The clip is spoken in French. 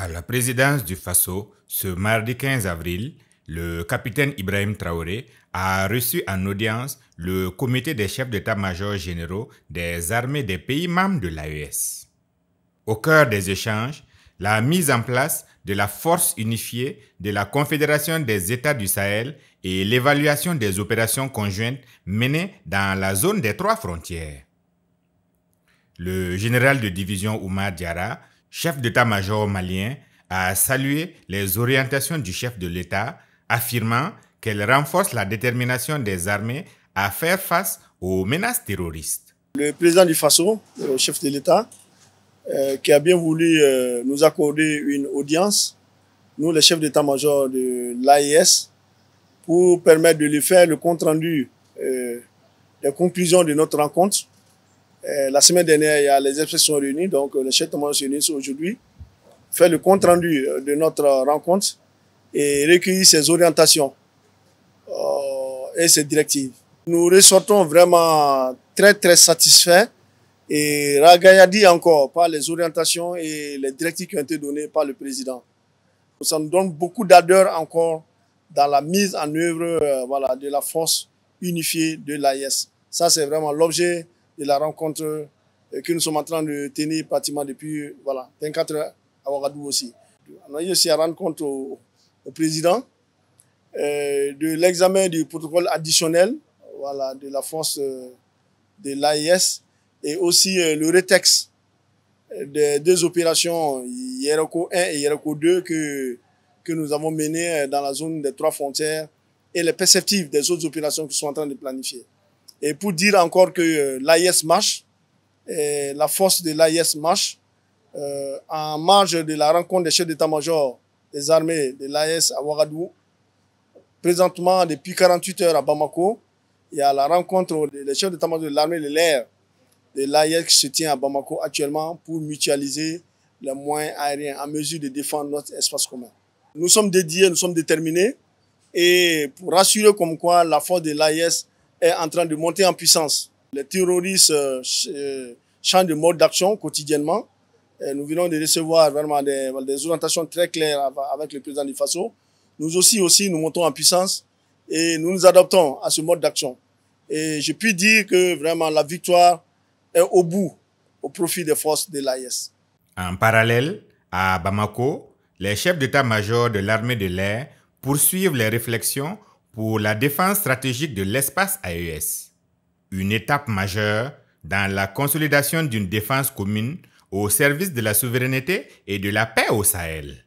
À la présidence du Faso, ce mardi 15 avril, le capitaine Ibrahim Traoré a reçu en audience le comité des chefs d'état-major généraux des armées des pays membres de l'AES. Au cœur des échanges, la mise en place de la force unifiée de la Confédération des États du Sahel et l'évaluation des opérations conjointes menées dans la zone des trois frontières. Le général de division Oumar Diarra, chef d'état-major malien, a salué les orientations du chef de l'État, affirmant qu'elles renforcent la détermination des armées à faire face aux menaces terroristes. Le président du Faso, le chef de l'État, qui a bien voulu nous accorder une audience, nous les chefs d'état-major de l'AES, pour permettre de lui faire le compte-rendu des conclusions de notre rencontre. La semaine dernière, il y a les experts sont réunis, donc les chefs d'état-major sont réunis aujourd'hui, faire le compte-rendu de notre rencontre et recueillir ses orientations et ses directives. Nous ressortons vraiment très satisfaits et ragaillardis encore par les orientations et les directives qui ont été données par le président. Ça nous donne beaucoup d'ardeur encore dans la mise en œuvre de la force unifiée de l'AES. Ça, c'est vraiment l'objet de la rencontre que nous sommes en train de tenir pratiquement depuis 24 heures à Ouagadougou aussi. On a eu aussi à rendre compte au président de l'examen du protocole additionnel de la force de l'AES et aussi le rétexte des deux opérations Yeroko 1 et Yeroko 2 que nous avons menées dans la zone des trois frontières et les perspectives des autres opérations qui sont en train de planifier. Et pour dire encore que l'AES marche, la force de l'AES marche, en marge de la rencontre des chefs d'état-major des armées de l'AES à Ouagadougou, présentement depuis 48 heures à Bamako, il y a la rencontre des chefs d'état-major de l'armée de l'air de l'AES qui se tient à Bamako actuellement pour mutualiser les moyens aériens en mesure de défendre notre espace commun. Nous sommes dédiés, nous sommes déterminés et pour rassurer comme quoi la force de l'AES est en train de monter en puissance. Les terroristes changent de mode d'action quotidiennement. Et nous venons de recevoir vraiment des orientations très claires avec le président du Faso. Nous aussi, nous montons en puissance et nous nous adaptons à ce mode d'action. Et je puis dire que vraiment la victoire est au bout, au profit des forces de l'AES. En parallèle, à Bamako, les chefs d'état-major de l'armée de l'air poursuivent les réflexions pour la défense stratégique de l'espace AES. Une étape majeure dans la consolidation d'une défense commune au service de la souveraineté et de la paix au Sahel.